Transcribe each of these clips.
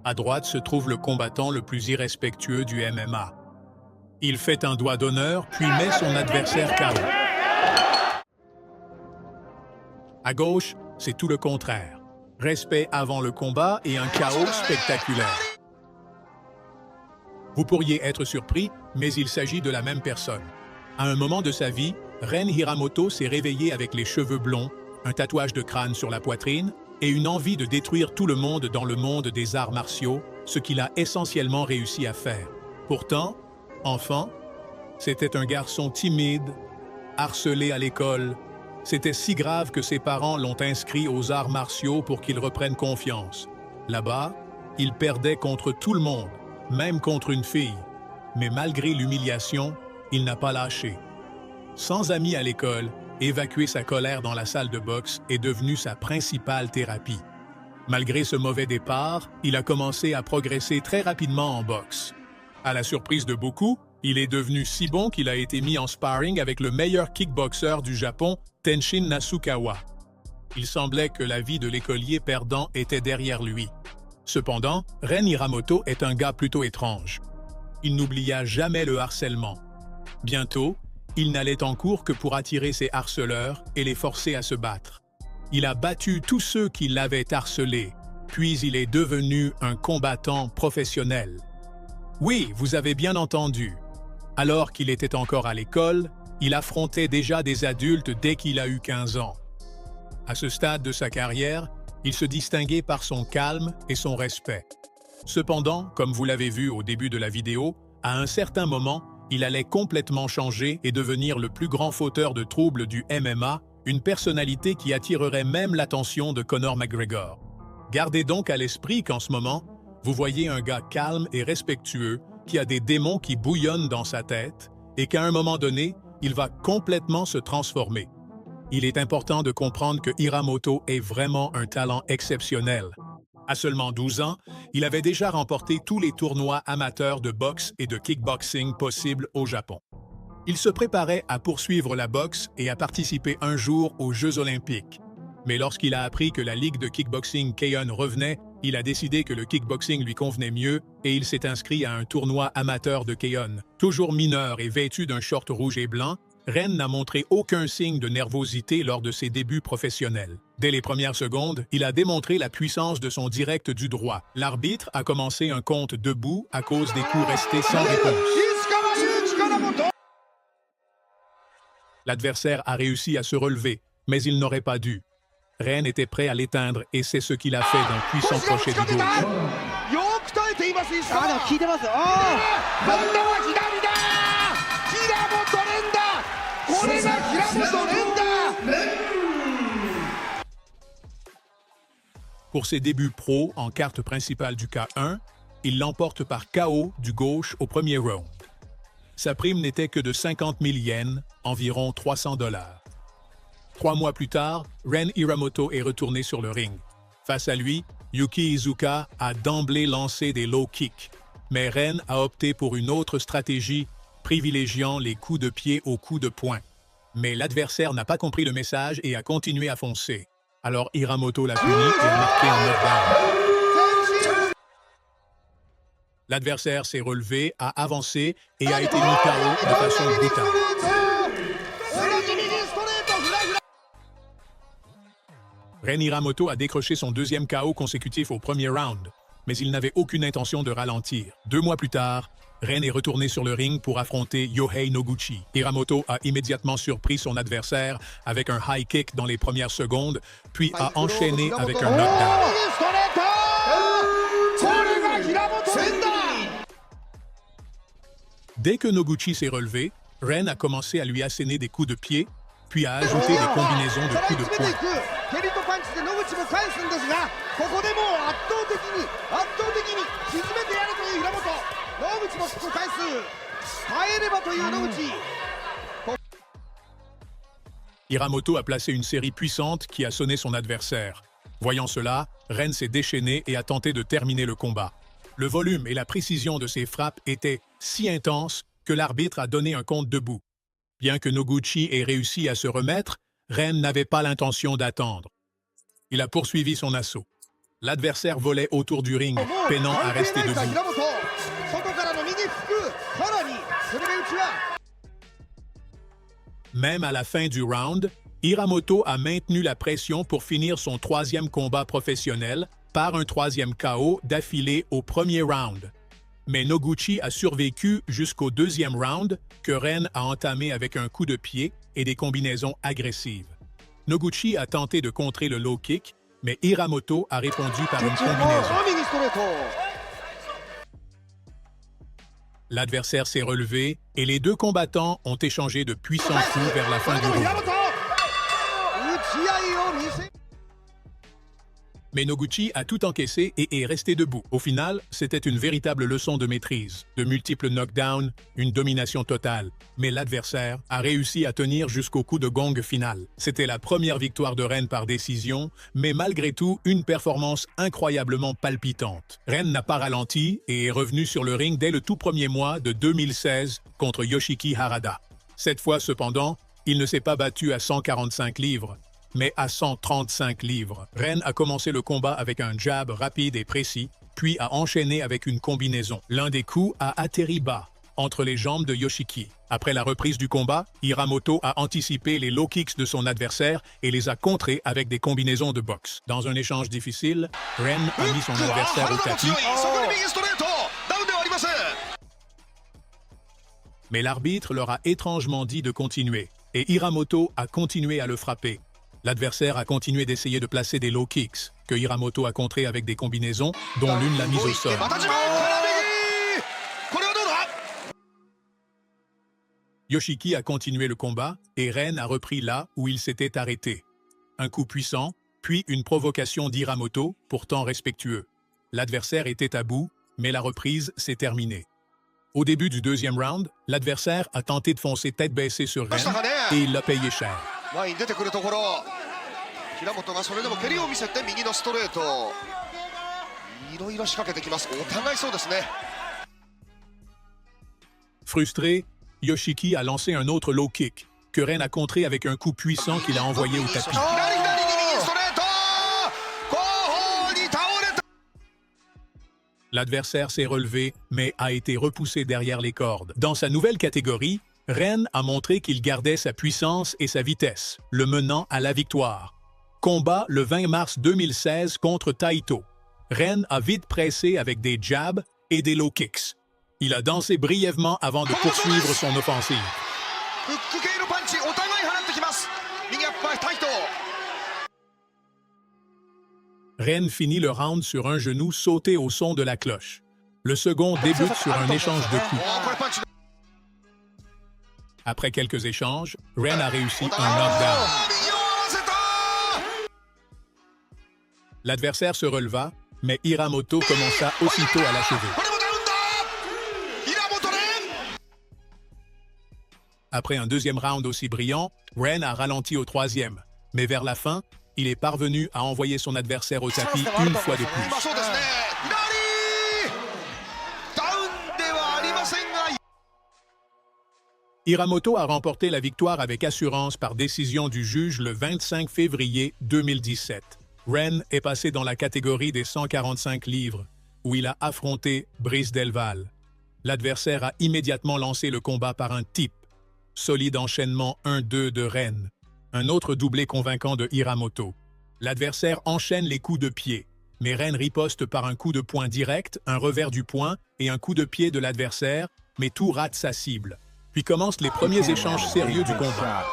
À droite se trouve le combattant le plus irrespectueux du MMA. Il fait un doigt d'honneur, puis met son adversaire KO. À gauche, c'est tout le contraire. Respect avant le combat et un KO spectaculaire. Vous pourriez être surpris, mais il s'agit de la même personne. À un moment de sa vie, Ren Hiramoto s'est réveillé avec les cheveux blonds, un tatouage de crâne sur la poitrine et une envie de détruire tout le monde dans le monde des arts martiaux, ce qu'il a essentiellement réussi à faire. Pourtant, enfant, c'était un garçon timide, harcelé à l'école. C'était si grave que ses parents l'ont inscrit aux arts martiaux pour qu'il reprenne confiance. Là-bas, il perdait contre tout le monde, même contre une fille. Mais malgré l'humiliation, il n'a pas lâché. Sans amis à l'école, évacuer sa colère dans la salle de boxe est devenu sa principale thérapie. Malgré ce mauvais départ, il a commencé à progresser très rapidement en boxe. À la surprise de beaucoup, il est devenu si bon qu'il a été mis en sparring avec le meilleur kickboxer du Japon, Tenshin Nasukawa. Il semblait que la vie de l'écolier perdant était derrière lui. Cependant, Ren Hiramoto est un gars plutôt étrange. Il n'oublia jamais le harcèlement. Bientôt, il n'allait en cours que pour attirer ses harceleurs et les forcer à se battre. Il a battu tous ceux qui l'avaient harcelé, puis il est devenu un combattant professionnel. Oui, vous avez bien entendu. Alors qu'il était encore à l'école, il affrontait déjà des adultes dès qu'il a eu 15 ans. À ce stade de sa carrière, il se distinguait par son calme et son respect. Cependant, comme vous l'avez vu au début de la vidéo, à un certain moment, il allait complètement changer et devenir le plus grand fauteur de troubles du MMA, une personnalité qui attirerait même l'attention de Conor McGregor. Gardez donc à l'esprit qu'en ce moment, vous voyez un gars calme et respectueux qui a des démons qui bouillonnent dans sa tête et qu'à un moment donné, il va complètement se transformer. Il est important de comprendre que Hiramoto est vraiment un talent exceptionnel. À seulement 12 ans, il avait déjà remporté tous les tournois amateurs de boxe et de kickboxing possibles au Japon. Il se préparait à poursuivre la boxe et à participer un jour aux Jeux olympiques. Mais lorsqu'il a appris que la ligue de kickboxing K-1 revenait, il a décidé que le kickboxing lui convenait mieux et il s'est inscrit à un tournoi amateur de K-1. Toujours mineur et vêtu d'un short rouge et blanc, Ren n'a montré aucun signe de nervosité lors de ses débuts professionnels. Dès les premières secondes, il a démontré la puissance de son direct du droit. L'arbitre a commencé un compte debout à cause des coups restés sans réponse. L'adversaire a réussi à se relever, mais il n'aurait pas dû. Ren était prêt à l'éteindre et c'est ce qu'il a fait d'un puissant crochet du gauche. Pour ses débuts pro en carte principale du K1, il l'emporte par KO du gauche au premier round. Sa prime n'était que de 50 000 yens, environ 300 $. 3 mois plus tard, Ren Hiramoto est retourné sur le ring. Face à lui, Yuki Iizuka a d'emblée lancé des low kicks, mais Ren a opté pour une autre stratégie, privilégiant les coups de pied aux coups de poing. Mais l'adversaire n'a pas compris le message et a continué à foncer. Alors Hiramoto l'a puni et a marqué un knockdown. L'adversaire s'est relevé, a avancé et a été mis KO de façon brutale. Ren Hiramoto a décroché son deuxième KO consécutif au premier round, mais il n'avait aucune intention de ralentir. 2 mois plus tard, Ren est retourné sur le ring pour affronter Yohei Noguchi. Hiramoto a immédiatement surpris son adversaire avec un high kick dans les premières secondes, puis a enchaîné avec un knockdown. Dès que Noguchi s'est relevé, Ren a commencé à lui asséner des coups de pied, puis a ajouté des combinaisons de coups de poing. Hiramoto a placé une série puissante qui a sonné son adversaire. Voyant cela, Ren s'est déchaîné et a tenté de terminer le combat. Le volume et la précision de ses frappes étaient si intenses que l'arbitre a donné un compte debout. Bien que Noguchi ait réussi à se remettre, Ren n'avait pas l'intention d'attendre. Il a poursuivi son assaut. L'adversaire volait autour du ring, peinant à rester debout. Même à la fin du round, Hiramoto a maintenu la pression pour finir son troisième combat professionnel par un troisième KO d'affilée au premier round. Mais Noguchi a survécu jusqu'au deuxième round que Ren a entamé avec un coup de pied et des combinaisons agressives. Noguchi a tenté de contrer le low kick, mais Hiramoto a répondu par une combinaison. L'adversaire s'est relevé et les deux combattants ont échangé de puissants coups vers la fin du round. Mais Noguchi a tout encaissé et est resté debout. Au final, c'était une véritable leçon de maîtrise, de multiples knockdowns, une domination totale. Mais l'adversaire a réussi à tenir jusqu'au coup de gong final. C'était la première victoire de Ren par décision, mais malgré tout, une performance incroyablement palpitante. Ren n'a pas ralenti et est revenu sur le ring dès le tout premier mois de 2016 contre Yoshiki Harada. Cette fois, cependant, il ne s'est pas battu à 145 livres, mais à 135 livres. Ren a commencé le combat avec un jab rapide et précis, puis a enchaîné avec une combinaison. L'un des coups a atterri bas, entre les jambes de Yoshiki. Après la reprise du combat, Hiramoto a anticipé les low kicks de son adversaire et les a contrés avec des combinaisons de boxe. Dans un échange difficile, Ren a mis son adversaire au tapis. Mais l'arbitre leur a étrangement dit de continuer, et Hiramoto a continué à le frapper. L'adversaire a continué d'essayer de placer des low kicks, que Hiramoto a contrés avec des combinaisons, dont l'une l'a mise au sol. Yoshiki a continué le combat et Ren a repris là où il s'était arrêté. Un coup puissant, puis une provocation d'Hiramoto, pourtant respectueux. L'adversaire était à bout, mais la reprise s'est terminée. Au début du deuxième round, l'adversaire a tenté de foncer tête baissée sur Ren et il l'a payé cher. Frustré, Yoshiki a lancé un autre low kick, que Ren a contré avec un coup puissant qu'il a envoyé au tapis. L'adversaire s'est relevé, mais a été repoussé derrière les cordes. Dans sa nouvelle catégorie, Ren a montré qu'il gardait sa puissance et sa vitesse, le menant à la victoire. Combat le 20 mars 2016 contre Taito. Ren a vite pressé avec des jabs et des low kicks. Il a dansé brièvement avant de poursuivre son offensive. Ren finit le round sur un genou sauté au son de la cloche. Le second débute sur un échange de coups. Après quelques échanges, Ren a réussi un knockdown. L'adversaire se releva, mais Hiramoto commença aussitôt à l'achever. Après un deuxième round aussi brillant, Ren a ralenti au troisième, mais vers la fin, il est parvenu à envoyer son adversaire au tapis une fois de plus. Hiramoto a remporté la victoire avec assurance par décision du juge le 25 février 2017. Ren est passé dans la catégorie des 145 livres, où il a affronté Brice Delval. L'adversaire a immédiatement lancé le combat par un tip. Solide enchaînement 1-2 de Ren. Un autre doublé convaincant de Hiramoto. L'adversaire enchaîne les coups de pied, mais Ren riposte par un coup de poing direct, un revers du poing et un coup de pied de l'adversaire, mais tout rate sa cible. Puis commencent les premiers échanges sérieux du combat.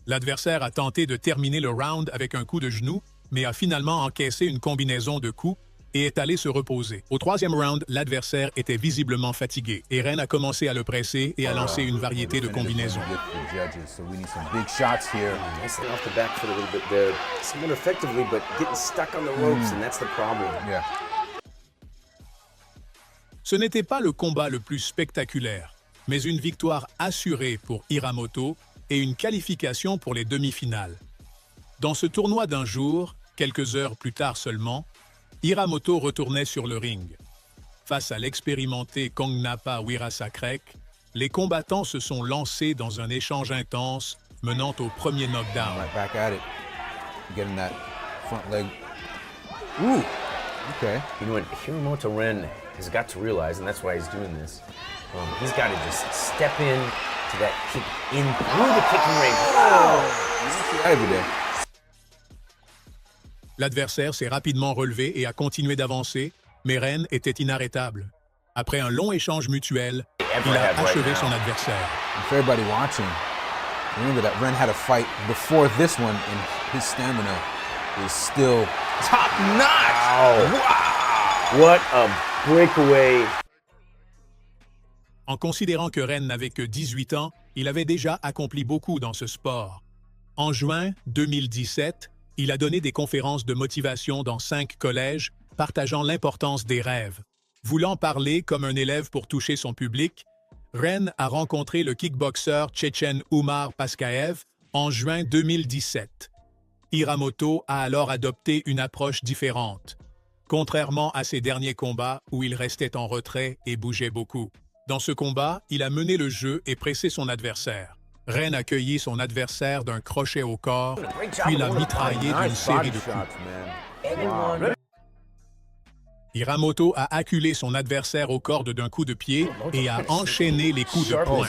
L'adversaire a tenté de terminer le round avec un coup de genou, mais a finalement encaissé une combinaison de coups et est allé se reposer. Au troisième round, l'adversaire était visiblement fatigué et Ren a commencé à le presser et à lancer une variété de combinaisons. Ce n'était pas le combat le plus spectaculaire, mais une victoire assurée pour Hiramoto et une qualification pour les demi-finales. Dans ce tournoi d'un jour, quelques heures plus tard seulement, Hiramoto retournait sur le ring. Face à l'expérimenté Kongnapa Wirasakrek, les combattants se sont lancés dans un échange intense menant au premier knockdown. getting that front leg. Ooh, okay. You know what Hiramoto Ren has got to realize, and that's why he's doing this, he's got to just step in to that kick in through the kicking ring. Oh! Every day. L'adversaire s'est rapidement relevé et a continué d'avancer, mais Ren était inarrêtable. Après un long échange mutuel, il a achevé son adversaire. For everybody watching, remember that Ren had a fight before this one, and his stamina is still top notch. Wow! What a breakaway. En considérant que Ren n'avait que 18 ans, il avait déjà accompli beaucoup dans ce sport. En juin 2017, il a donné des conférences de motivation dans 5 collèges, partageant l'importance des rêves. Voulant parler comme un élève pour toucher son public, Ren a rencontré le kickboxeur tchétchène Oumar Paskaev en juin 2017. Hiramoto a alors adopté une approche différente, contrairement à ses derniers combats où il restait en retrait et bougeait beaucoup. Dans ce combat, il a mené le jeu et pressé son adversaire. Ren a cueilli son adversaire d'un crochet au corps, puis l'a mitraillé d'une série de coups. Hiramoto a acculé son adversaire aux cordes d'un coup de pied et a enchaîné les coups de poing.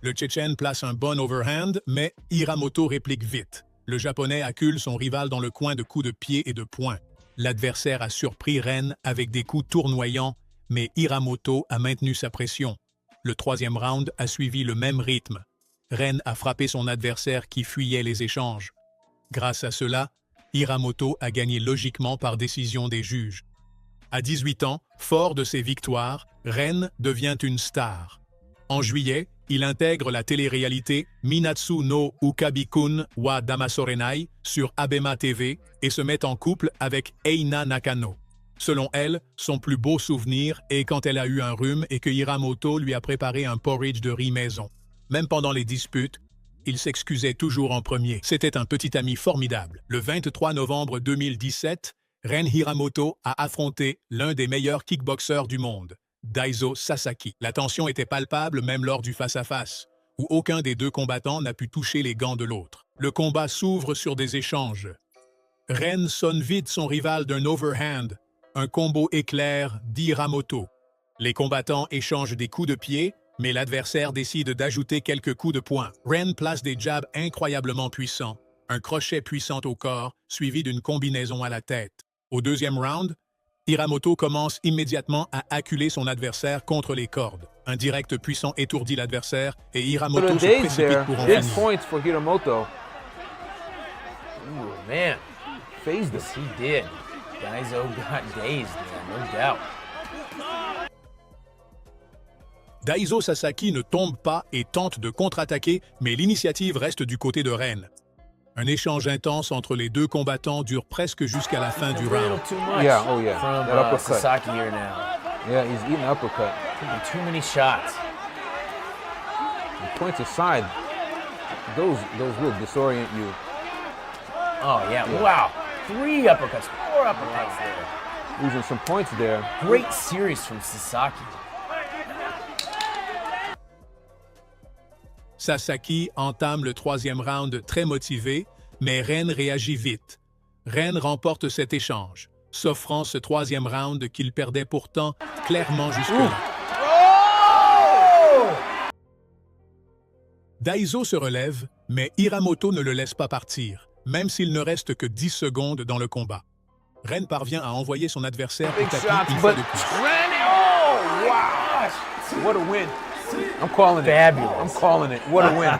Le Tchétchène place un bon overhand, mais Hiramoto réplique vite. Le Japonais accule son rival dans le coin de coups de pied et de poing. L'adversaire a surpris Ren avec des coups tournoyants, mais Hiramoto a maintenu sa pression. Le troisième round a suivi le même rythme. Ren a frappé son adversaire qui fuyait les échanges. Grâce à cela, Hiramoto a gagné logiquement par décision des juges. À 18 ans, fort de ses victoires, Ren devient une star. En juillet, il intègre la télé-réalité Minatsu no Ukabi-kun wa Damasorenai sur Abema TV et se met en couple avec Eina Nakano. Selon elle, son plus beau souvenir est quand elle a eu un rhume et que Hiramoto lui a préparé un porridge de riz maison. Même pendant les disputes, il s'excusait toujours en premier. C'était un petit ami formidable. Le 23 novembre 2017, Ren Hiramoto a affronté l'un des meilleurs kickboxeurs du monde, Daiso Sasaki. La tension était palpable même lors du face-à-face, où aucun des deux combattants n'a pu toucher les gants de l'autre. Le combat s'ouvre sur des échanges. Ren sonne vite son rival d'un overhand, un combo éclair d'Hiramoto. Les combattants échangent des coups de pied, mais l'adversaire décide d'ajouter quelques coups de poing. Ren place des jabs incroyablement puissants, un crochet puissant au corps, suivi d'une combinaison à la tête. Au deuxième round, Hiramoto commence immédiatement à acculer son adversaire contre les cordes. Un direct puissant étourdit l'adversaire et Hiramoto se précipite pour en finir. Points for Hiramoto. Ooh, man. Phased this. He did. Daiso got dazed, man, no doubt. Daiso Sasaki ne tombe pas et tente de contre-attaquer, mais l'initiative reste du côté de Ren. Un échange intense entre les deux combattants dure presque jusqu'à la fin du round. Yeah, oh yeah. From That uppercut. Sasaki here now. Yeah, he's eating uppercut. Taking too many shots. The points aside, those will disorient you. Oh, yeah. Wow. 3 uppercuts, 4 uppercuts there. Losing some points there. Great series from Sasaki. Sasaki entame le troisième round très motivé, mais Ren réagit vite. Ren remporte cet échange, s'offrant ce troisième round qu'il perdait pourtant clairement jusque-là. Oh! Daiso se relève, mais Hiramoto ne le laisse pas partir, même s'il ne reste que 10 secondes dans le combat. Ren parvient à envoyer son adversaire au tapis une fois de plus. Oh, wow! What a win. I'm calling it. Fabulous. I'm calling it. What a win.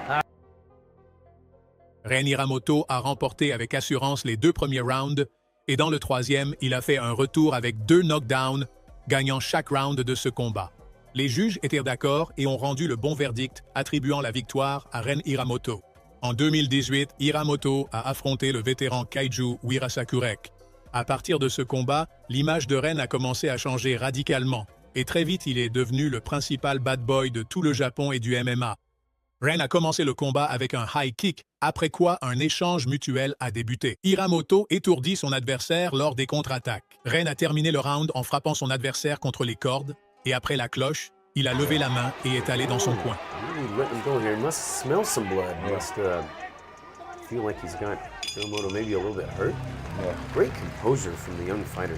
Ren Hiramoto a remporté avec assurance les 2 premiers rounds et dans le troisième, il a fait un retour avec 2 knockdowns, gagnant chaque round de ce combat. Les juges étaient d'accord et ont rendu le bon verdict, attribuant la victoire à Ren Hiramoto. En 2018, Hiramoto a affronté le vétéran Kaiju Wirasakurek. À partir de ce combat, l'image de Ren a commencé à changer radicalement. Et très vite, il est devenu le principal bad boy de tout le Japon et du MMA. Ren a commencé le combat avec un high kick, après quoi un échange mutuel a débuté. Hiramoto étourdit son adversaire lors des contre-attaques. Ren a terminé le round en frappant son adversaire contre les cordes, et après la cloche, Il a levé la main et est allé dans son coin. Really letting him go here. He must smell some blood. Must feel like he's got Hiramoto maybe a little bit hurt. Great composure from the young fighter.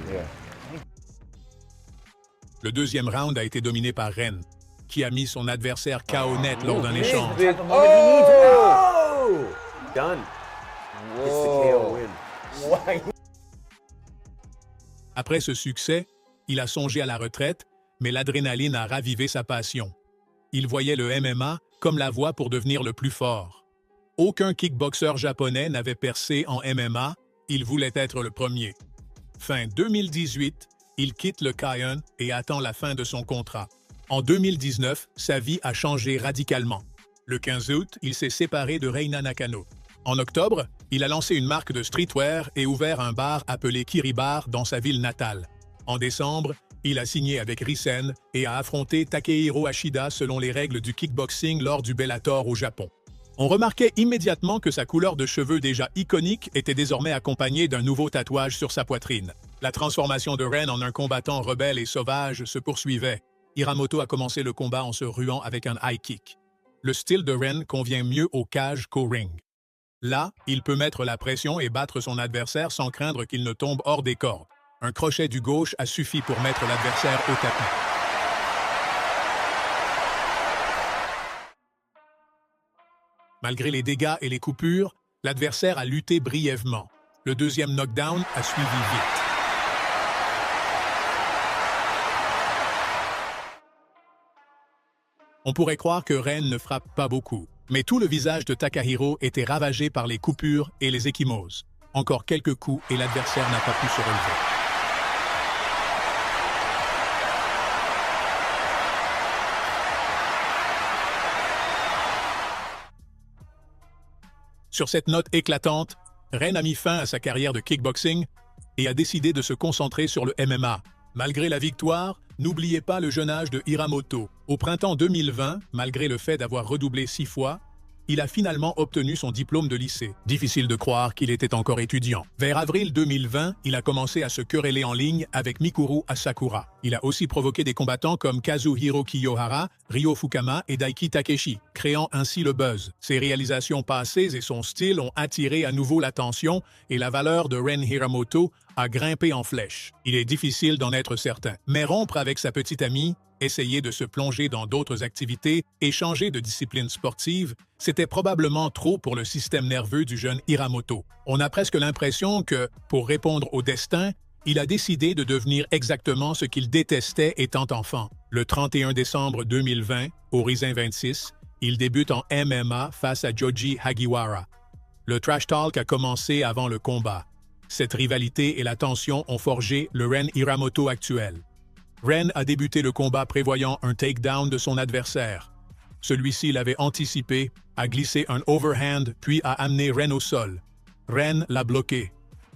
Le deuxième round a été dominé par Ren, qui a mis son adversaire KO net lors d'un échange. Oh! Done. It's the KO win. Après ce succès, il a songé à la retraite, mais l'adrénaline a ravivé sa passion. Il voyait le MMA comme la voie pour devenir le plus fort. Aucun kickboxeur japonais n'avait percé en MMA, il voulait être le premier. Fin 2018, il quitte le K1 et attend la fin de son contrat. En 2019, sa vie a changé radicalement. Le 15 août, il s'est séparé de Reina Nakano. En octobre, il a lancé une marque de streetwear et ouvert un bar appelé Kiribar dans sa ville natale. En décembre, il a signé avec Risen et a affronté Takehiro Ashida selon les règles du kickboxing lors du Bellator au Japon. On remarquait immédiatement que sa couleur de cheveux déjà iconique était désormais accompagnée d'un nouveau tatouage sur sa poitrine. La transformation de Ren en un combattant rebelle et sauvage se poursuivait. Hiramoto a commencé le combat en se ruant avec un high kick. Le style de Ren convient mieux au cage qu'au ring. Là, il peut mettre la pression et battre son adversaire sans craindre qu'il ne tombe hors des cordes. Un crochet du gauche a suffi pour mettre l'adversaire au tapis. Malgré les dégâts et les coupures, l'adversaire a lutté brièvement. Le deuxième knockdown a suivi vite. On pourrait croire que Ren ne frappe pas beaucoup, mais tout le visage de Takahiro était ravagé par les coupures et les ecchymoses. Encore quelques coups et l'adversaire n'a pas pu se relever. Sur cette note éclatante, Ren a mis fin à sa carrière de kickboxing et a décidé de se concentrer sur le MMA. Malgré la victoire, n'oubliez pas le jeune âge de Hiramoto. Au printemps 2020, malgré le fait d'avoir redoublé 6 fois, il a finalement obtenu son diplôme de lycée. Difficile de croire qu'il était encore étudiant. Vers avril 2020, il a commencé à se quereller en ligne avec Mikuru Asakura. Il a aussi provoqué des combattants comme Kazuhiro Kiyohara, Ryo Fukama et Daiki Takeshi, créant ainsi le buzz. Ses réalisations passées et son style ont attiré à nouveau l'attention et la valeur de Ren Hiramoto a grimpé en flèche. Il est difficile d'en être certain. Mais rompre avec sa petite amie, essayer de se plonger dans d'autres activités et changer de discipline sportive, c'était probablement trop pour le système nerveux du jeune Hiramoto. On a presque l'impression que, pour répondre au destin, il a décidé de devenir exactement ce qu'il détestait étant enfant. Le 31 décembre 2020, au Rizin 26, il débute en MMA face à Joji Hagiwara. Le trash talk a commencé avant le combat. Cette rivalité et la tension ont forgé le Ren Hiramoto actuel. Ren a débuté le combat prévoyant un takedown de son adversaire. Celui-ci l'avait anticipé, a glissé un overhand puis a amené Ren au sol. Ren l'a bloqué.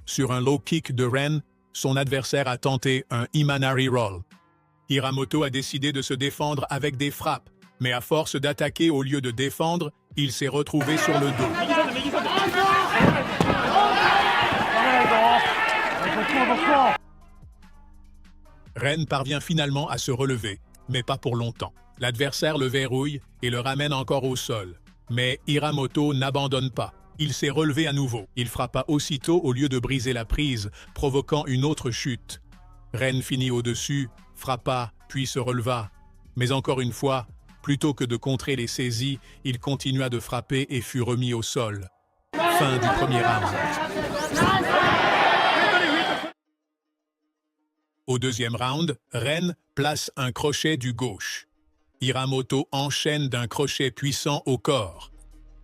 Sur un low kick de Ren, son adversaire a tenté un Imanari Roll. Hiramoto a décidé de se défendre avec des frappes, mais à force d'attaquer au lieu de défendre, il s'est retrouvé sur le dos. Ren parvient finalement à se relever, mais pas pour longtemps. L'adversaire le verrouille et le ramène encore au sol. Mais Hiramoto n'abandonne pas. Il s'est relevé à nouveau. Il frappa aussitôt au lieu de briser la prise, provoquant une autre chute. Ren finit au-dessus, frappa, puis se releva. Mais encore une fois, plutôt que de contrer les saisies, il continua de frapper et fut remis au sol. Fin du premier round. Au deuxième round, Ren place un crochet du gauche. Hiramoto enchaîne d'un crochet puissant au corps.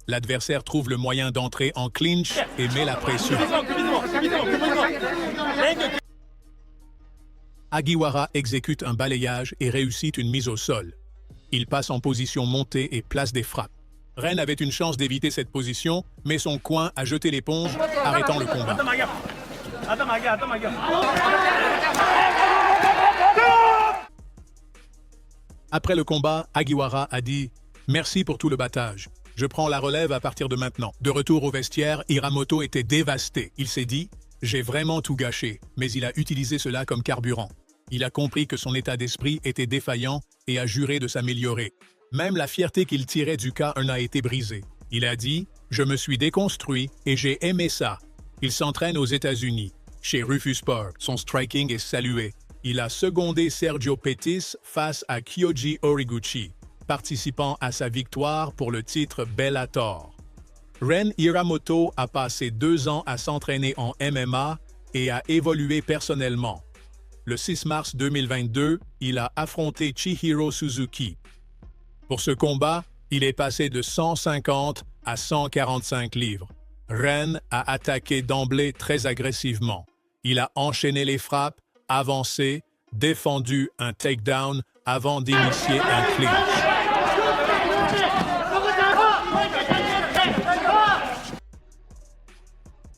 L'adversaire trouve le moyen d'entrer en clinch et met la pression. Hagiwara exécute un balayage et réussit une mise au sol. Il passe en position montée et place des frappes. Ren avait une chance d'éviter cette position, mais son coin a jeté l'éponge, arrêtant le combat. Après le combat, Hagiwara a dit « Merci pour tout le battage. Je prends la relève à partir de maintenant. » De retour au vestiaire, Hiramoto était dévasté. Il s'est dit « J'ai vraiment tout gâché », mais il a utilisé cela comme carburant. Il a compris que son état d'esprit était défaillant et a juré de s'améliorer. Même la fierté qu'il tirait du cas en a été brisée. Il a dit « Je me suis déconstruit et j'ai aimé ça ». Il s'entraîne aux États-Unis. Chez Rufus Park, son striking est salué. Il a secondé Sergio Pettis face à Kyoji Horiguchi, participant à sa victoire pour le titre Bellator. Ren Hiramoto a passé 2 ans à s'entraîner en MMA et a évolué personnellement. Le 6 mars 2022, il a affronté Chihiro Suzuki. Pour ce combat, il est passé de 150 à 145 livres. Ren a attaqué d'emblée très agressivement. Il a enchaîné les frappes, avancé, défendu un takedown avant d'initier un clinch.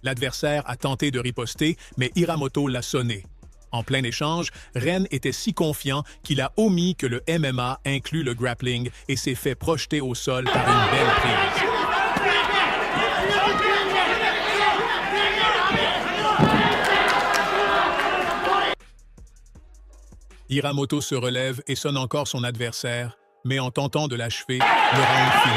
L'adversaire a tenté de riposter, mais Hiramoto l'a sonné. En plein échange, Ren était si confiant qu'il a omis que le MMA inclut le grappling et s'est fait projeter au sol par une belle prise. Hiramoto se relève et sonne encore son adversaire, mais en tentant de l'achever, le round finit.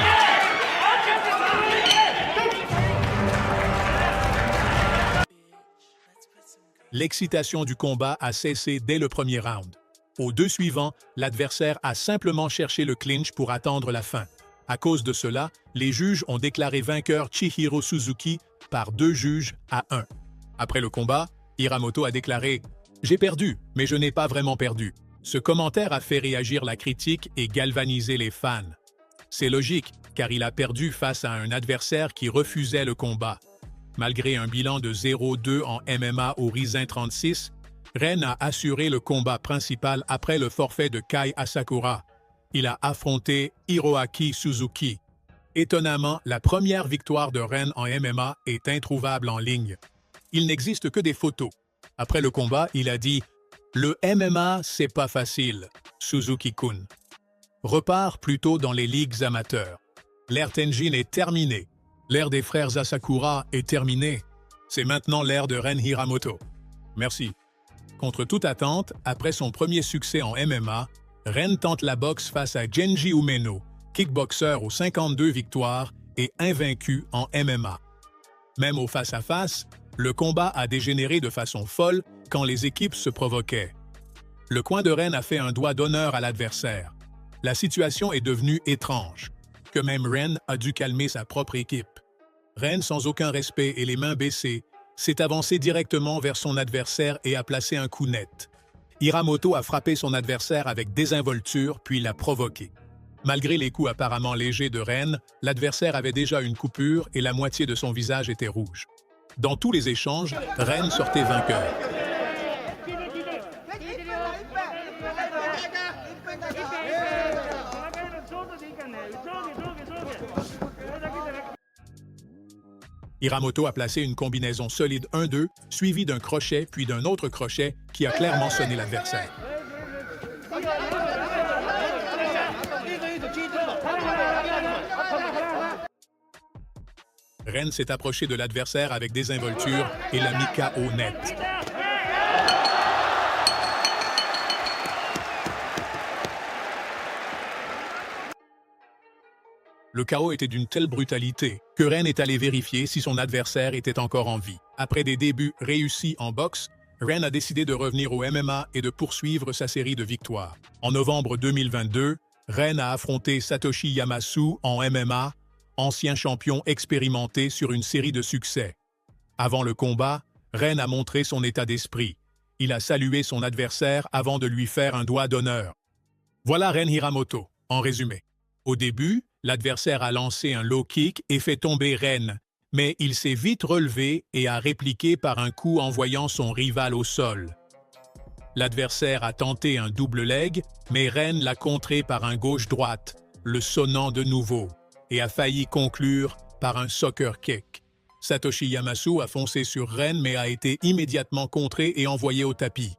L'excitation du combat a cessé dès le premier round. Aux 2 suivants, l'adversaire a simplement cherché le clinch pour attendre la fin. À cause de cela, les juges ont déclaré vainqueur Chihiro Suzuki par 2 juges à 1. Après le combat, Hiramoto a déclaré « J'ai perdu, mais je n'ai pas vraiment perdu ». Ce commentaire a fait réagir la critique et galvaniser les fans. C'est logique, car il a perdu face à un adversaire qui refusait le combat. Malgré un bilan de 0-2 en MMA au Rizin 36, Ren a assuré le combat principal après le forfait de Kai Asakura. Il a affronté Hiroaki Suzuki. Étonnamment, la première victoire de Ren en MMA est introuvable en ligne. Il n'existe que des photos. Après le combat, il a dit « Le MMA, c'est pas facile, Suzuki-kun. Repart plutôt dans les ligues amateurs. L'ère Tenjin est terminée. L'ère des frères Asakura est terminée. C'est maintenant l'ère de Ren Hiramoto. Merci. » Contre toute attente, après son premier succès en MMA, Ren tente la boxe face à Genji Umeno, kickboxer aux 52 victoires et invaincu en MMA. Même au face-à-face, le combat a dégénéré de façon folle quand les équipes se provoquaient. Le coin de Ren a fait un doigt d'honneur à l'adversaire. La situation est devenue étrange, que même Ren a dû calmer sa propre équipe. Ren, sans aucun respect et les mains baissées, s'est avancé directement vers son adversaire et a placé un coup net. Hiramoto a frappé son adversaire avec désinvolture puis l'a provoqué. Malgré les coups apparemment légers de Ren, l'adversaire avait déjà une coupure et la moitié de son visage était rouge. Dans tous les échanges, Ren sortait vainqueur. Hiramoto a placé une combinaison solide 1-2, suivie d'un crochet puis d'un autre crochet qui a clairement sonné l'adversaire. Ren s'est approché de l'adversaire avec désinvolture et l'a mis KO net. Le KO était d'une telle brutalité que Ren est allé vérifier si son adversaire était encore en vie. Après des débuts réussis en boxe, Ren a décidé de revenir au MMA et de poursuivre sa série de victoires. En novembre 2022, Ren a affronté Satoshi Yamasu en MMA, ancien champion expérimenté sur une série de succès. Avant le combat, Ren a montré son état d'esprit. Il a salué son adversaire avant de lui faire un doigt d'honneur. Voilà Ren Hiramoto, en résumé. Au début, l'adversaire a lancé un low kick et fait tomber Ren, mais il s'est vite relevé et a répliqué par un coup envoyant son rival au sol. L'adversaire a tenté un double leg, mais Ren l'a contré par un gauche-droite, le sonnant de nouveau, et a failli conclure par un soccer kick. Satoshi Yamasu a foncé sur Ren mais a été immédiatement contré et envoyé au tapis.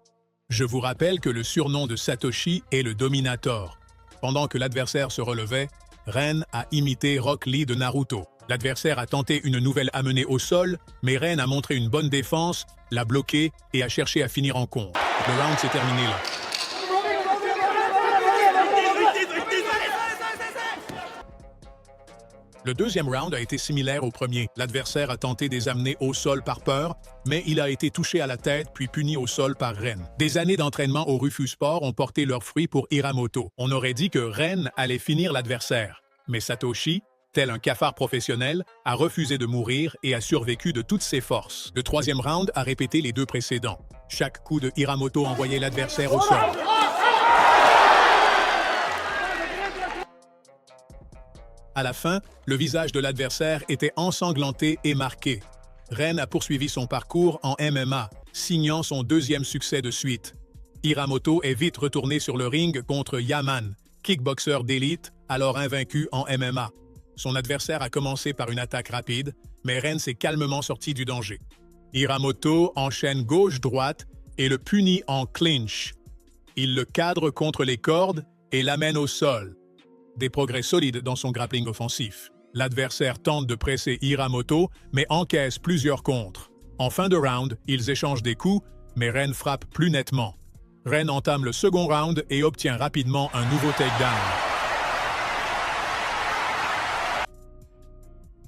Je vous rappelle que le surnom de Satoshi est le Dominator. Pendant que l'adversaire se relevait, Ren a imité Rock Lee de Naruto. L'adversaire a tenté une nouvelle amenée au sol, mais Ren a montré une bonne défense, l'a bloqué et a cherché à finir en contre. Le round s'est terminé là. Le deuxième round a été similaire au premier. L'adversaire a tenté des amener au sol par peur, mais il a été touché à la tête puis puni au sol par Ren. Des années d'entraînement au Rufus Sport ont porté leurs fruits pour Hiramoto. On aurait dit que Ren allait finir l'adversaire. Mais Satoshi, tel un cafard professionnel, a refusé de mourir et a survécu de toutes ses forces. Le troisième round a répété les deux précédents. Chaque coup de Hiramoto envoyait l'adversaire au sol. À la fin, le visage de l'adversaire était ensanglanté et marqué. Ren a poursuivi son parcours en MMA, signant son deuxième succès de suite. Hiramoto est vite retourné sur le ring contre Yaman, kickboxer d'élite, alors invaincu en MMA. Son adversaire a commencé par une attaque rapide, mais Ren s'est calmement sorti du danger. Hiramoto enchaîne gauche-droite et le punit en clinch. Il le cadre contre les cordes et l'amène au sol. Des progrès solides dans son grappling offensif. L'adversaire tente de presser Hiramoto, mais encaisse plusieurs contres. En fin de round, ils échangent des coups, mais Ren frappe plus nettement. Ren entame le second round et obtient rapidement un nouveau takedown.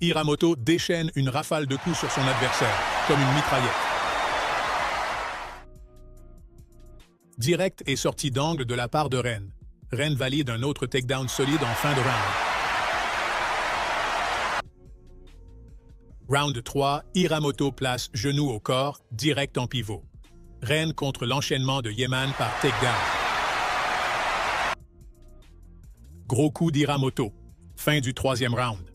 Hiramoto déchaîne une rafale de coups sur son adversaire, comme une mitraillette. Direct et sortie d'angle de la part de Ren. Ren valide un autre takedown solide en fin de round. Round 3, Hiramoto place genou au corps, direct en pivot. Ren contre l'enchaînement de Yaman par takedown. Gros coup d'Hiramoto. Fin du troisième round.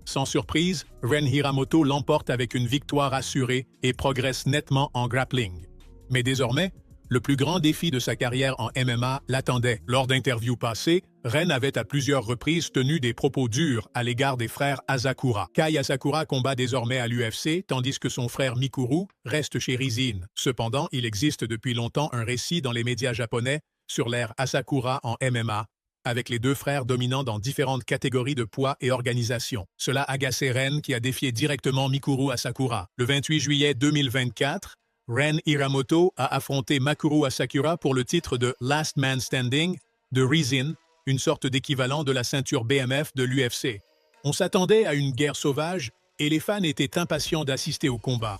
Sans surprise, Ren Hiramoto l'emporte avec une victoire assurée et progresse nettement en grappling. Mais désormais, le plus grand défi de sa carrière en MMA l'attendait. Lors d'interviews passées, Ren avait à plusieurs reprises tenu des propos durs à l'égard des frères Asakura. Kai Asakura combat désormais à l'UFC, tandis que son frère Mikuru reste chez Rizin. Cependant, il existe depuis longtemps un récit dans les médias japonais sur l'ère Asakura en MMA, avec les deux frères dominant dans différentes catégories de poids et organisation. Cela agaçait Ren qui a défié directement Mikuru Asakura. Le 28 juillet 2024, Ren Hiramoto a affronté Makuru Asakura pour le titre de Last Man Standing de Rizin, une sorte d'équivalent de la ceinture BMF de l'UFC. On s'attendait à une guerre sauvage et les fans étaient impatients d'assister au combat.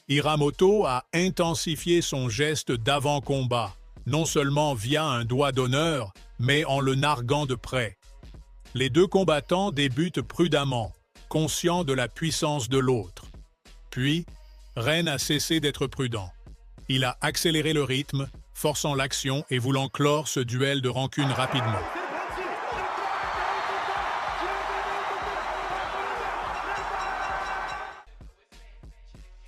Hiramoto a intensifié son geste d'avant-combat, non seulement via un doigt d'honneur, mais en le narguant de près. Les deux combattants débutent prudemment, conscients de la puissance de l'autre. Puis, Ren a cessé d'être prudent. Il a accéléré le rythme, forçant l'action et voulant clore ce duel de rancune rapidement.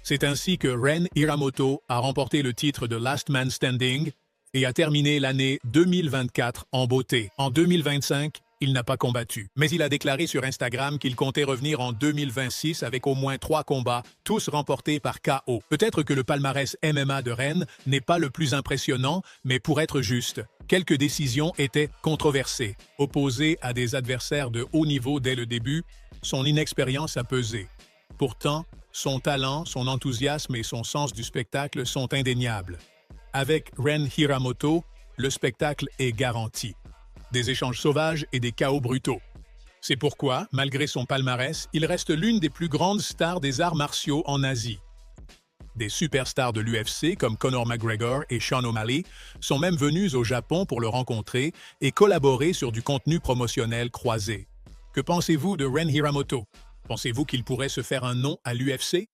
C'est ainsi que Ren Hiramoto a remporté le titre de Last Man Standing et a terminé l'année 2024 en beauté. En 2025, il n'a pas combattu, mais il a déclaré sur Instagram qu'il comptait revenir en 2026 avec au moins 3 combats, tous remportés par KO. Peut-être que le palmarès MMA de Ren n'est pas le plus impressionnant, mais pour être juste, quelques décisions étaient controversées. Opposé à des adversaires de haut niveau dès le début, son inexpérience a pesé. Pourtant, son talent, son enthousiasme et son sens du spectacle sont indéniables. Avec Ren Hiramoto, le spectacle est garanti. Des échanges sauvages et des chaos brutaux. C'est pourquoi, malgré son palmarès, il reste l'une des plus grandes stars des arts martiaux en Asie. Des superstars de l'UFC comme Conor McGregor et Sean O'Malley sont même venus au Japon pour le rencontrer et collaborer sur du contenu promotionnel croisé. Que pensez-vous de Ren Hiramoto? Pensez-vous qu'il pourrait se faire un nom à l'UFC?